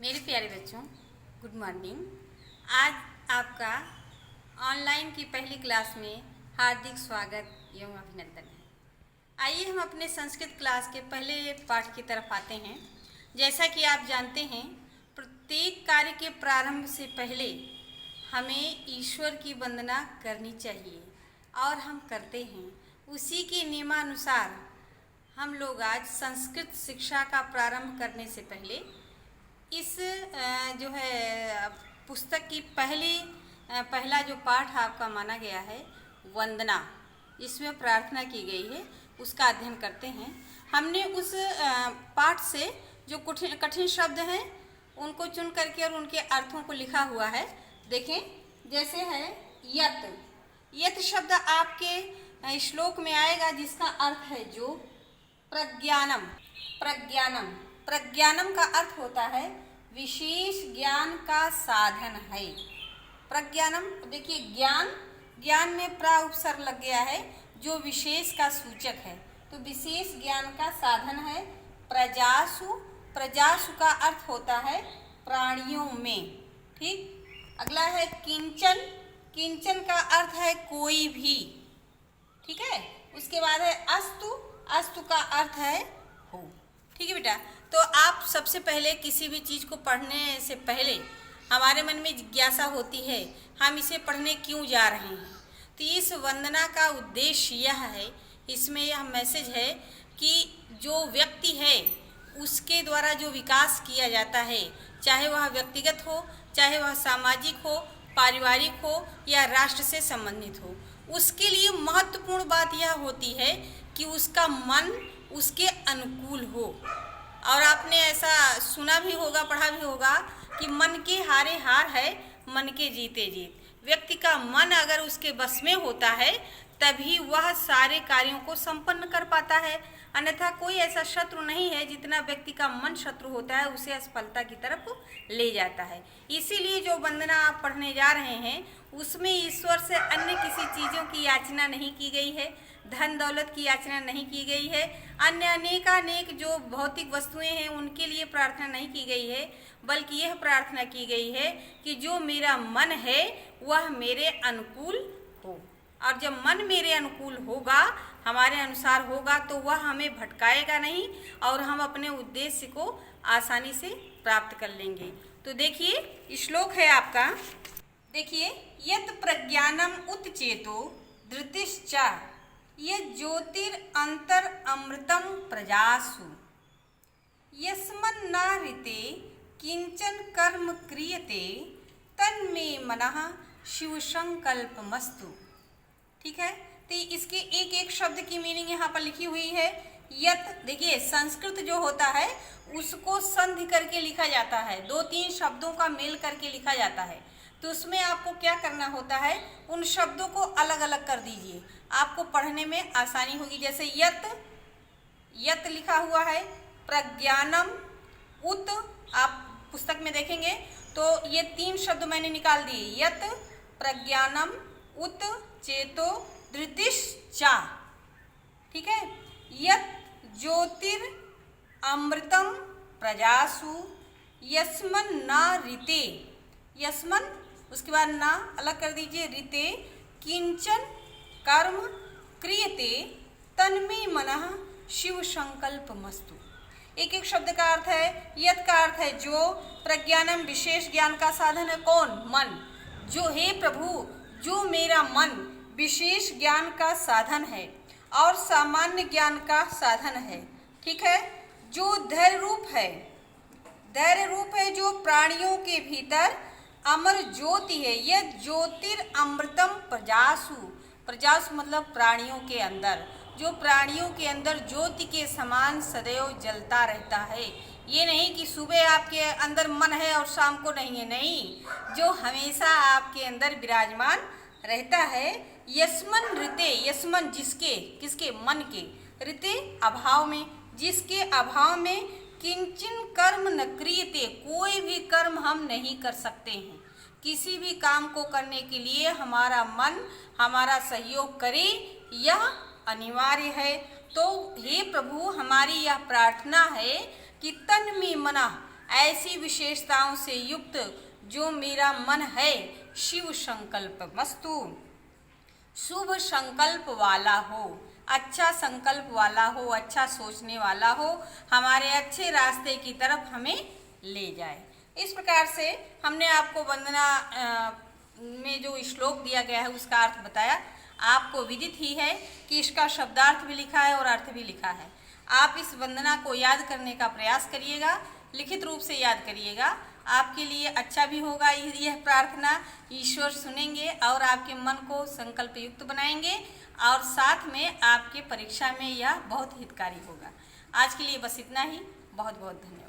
मेरे प्यारे बच्चों, गुड मॉर्निंग। आज आपका ऑनलाइन की पहली क्लास में हार्दिक स्वागत एवं अभिनंदन है। आइए हम अपने संस्कृत क्लास के पहले पाठ की तरफ आते हैं। जैसा कि आप जानते हैं, प्रत्येक कार्य के प्रारंभ से पहले हमें ईश्वर की वंदना करनी चाहिए और हम करते हैं। उसी के नियमानुसार हम लोग आज संस्कृत शिक्षा का प्रारंभ करने से पहले इस जो है पुस्तक की पहला जो पाठ आपका माना गया है वंदना, इसमें प्रार्थना की गई है, उसका अध्ययन करते हैं। हमने उस पाठ से जो कठिन शब्द हैं उनको चुन करके और उनके अर्थों को लिखा हुआ है। देखें, जैसे है यत। यत शब्द आपके श्लोक में आएगा, जिसका अर्थ है जो। प्रज्ञानम, प्रज्ञानम, प्रज्ञानम का अर्थ होता है विशेष ज्ञान का साधन है। प्रज्ञानम, देखिए ज्ञान, ज्ञान में प्रा उपसर्ग लग गया है जो विशेष का सूचक है, तो विशेष ज्ञान का साधन है। प्रजासु, प्रजासु का अर्थ होता है प्राणियों में। ठीक, अगला है किंचन। किंचन का अर्थ है कोई भी। ठीक है, उसके बाद है अस्तु। अस्तु का अर्थ है हो। ठीक है बेटा, तो आप सबसे पहले किसी भी चीज़ को पढ़ने से पहले हमारे मन में जिज्ञासा होती है, हम इसे पढ़ने क्यों जा रहे हैं। तो इस वंदना का उद्देश्य यह है, इसमें यह मैसेज है कि जो व्यक्ति है उसके द्वारा जो विकास किया जाता है, चाहे वह व्यक्तिगत हो, चाहे वह सामाजिक हो, पारिवारिक हो या राष्ट्र से संबंधित हो, उसके लिए महत्वपूर्ण बात यह होती है कि उसका मन उसके अनुकूल हो। और आपने ऐसा सुना भी होगा, पढ़ा भी होगा कि मन के हारे हार है, मन के जीते जीत। व्यक्ति का मन अगर उसके बस में होता है तभी वह सारे कार्यों को संपन्न कर पाता है, अन्यथा कोई ऐसा शत्रु नहीं है जितना व्यक्ति का मन शत्रु होता है उसे असफलता की तरफ ले जाता है। इसीलिए जो वंदना आप पढ़ने जा रहे हैं उसमें ईश्वर से अन्य किसी चीज़ों की याचना नहीं की गई है, धन दौलत की याचना नहीं की गई है, अन्य अनेकानेक जो भौतिक वस्तुएं हैं उनके लिए प्रार्थना नहीं की गई है, बल्कि यह प्रार्थना की गई है कि जो मेरा मन है वह मेरे अनुकूल हो। और जब मन मेरे अनुकूल होगा, हमारे अनुसार होगा, तो वह हमें भटकाएगा नहीं और हम अपने उद्देश्य को आसानी से प्राप्त कर लेंगे। तो देखिए श्लोक है आपका, देखिए यत प्रज्ञानम उत्चेतो धृतिश्चा यत् ज्योतिरंतर अमृतम प्रजासु यस्मन्न ऋते किंचन कर्म क्रियते तन्मे मनः शिव संकल्पमस्तु। ठीक है, तो इसके एक एक शब्द की मीनिंग यहाँ पर लिखी हुई है। यत, देखिए संस्कृत जो होता है उसको संधि करके लिखा जाता है, दो तीन शब्दों का मेल करके लिखा जाता है। तो उसमें आपको क्या करना होता है, उन शब्दों को अलग अलग कर दीजिए, आपको पढ़ने में आसानी होगी। जैसे यत, यत लिखा हुआ है, प्रज्ञानम, उत, आप पुस्तक में देखेंगे तो ये तीन शब्द मैंने निकाल दिए, यत, प्रज्ञानम, उत, चेतो, धृतिश्चा। ठीक है, यत ज्योतिर अमृतम प्रजासु यस्मन न ऋते, यस्मन उसके बाद ना अलग कर दीजिए, ऋते किंचन कर्म क्रियते तन्मे मनः शिव संकल्पमस्तु। एक एक शब्द का अर्थ है। यत का अर्थ है जो, प्रज्ञानम विशेष ज्ञान का साधन है, कौन, मन। जो हे प्रभु, जो मेरा मन विशेष ज्ञान का साधन है और सामान्य ज्ञान का साधन है। ठीक है, जो धैर्य रूप है, धैर्य रूप है, जो प्राणियों के भीतर अमर ज्योति है। यह ज्योतिर अमृतम प्रजासु, प्रजासु मतलब प्राणियों के अंदर, जो प्राणियों के अंदर ज्योति के समान सदैव जलता रहता है। ये नहीं कि सुबह आपके अंदर मन है और शाम को नहीं है, नहीं, जो हमेशा आपके अंदर विराजमान रहता है। यस्मन ऋते, यस्मन जिसके, किसके, मन के, ऋते अभाव में, जिसके अभाव में किंचन कर्म न क्रियते, कोई भी कर्म हम नहीं कर सकते हैं। किसी भी काम को करने के लिए हमारा मन हमारा सहयोग करे, यह अनिवार्य है। तो हे प्रभु, हमारी यह प्रार्थना है कि तन में मना, ऐसी विशेषताओं से युक्त जो मेरा मन है शिव संकल्प मस्तु। शुभ संकल्प वाला हो, अच्छा संकल्प वाला हो, अच्छा सोचने वाला हो, हमारे अच्छे रास्ते की तरफ हमें ले जाए। इस प्रकार से हमने आपको वंदना में जो श्लोक दिया गया है उसका अर्थ बताया। आपको विदित ही है कि इसका शब्दार्थ भी लिखा है और अर्थ भी लिखा है। आप इस वंदना को याद करने का प्रयास करिएगा, लिखित रूप से याद करिएगा, आपके लिए अच्छा भी होगा। यह प्रार्थना ईश्वर सुनेंगे और आपके मन को संकल्प युक्त बनाएंगे और साथ में आपके परीक्षा में यह बहुत हितकारी होगा। आज के लिए बस इतना ही। बहुत बहुत धन्यवाद।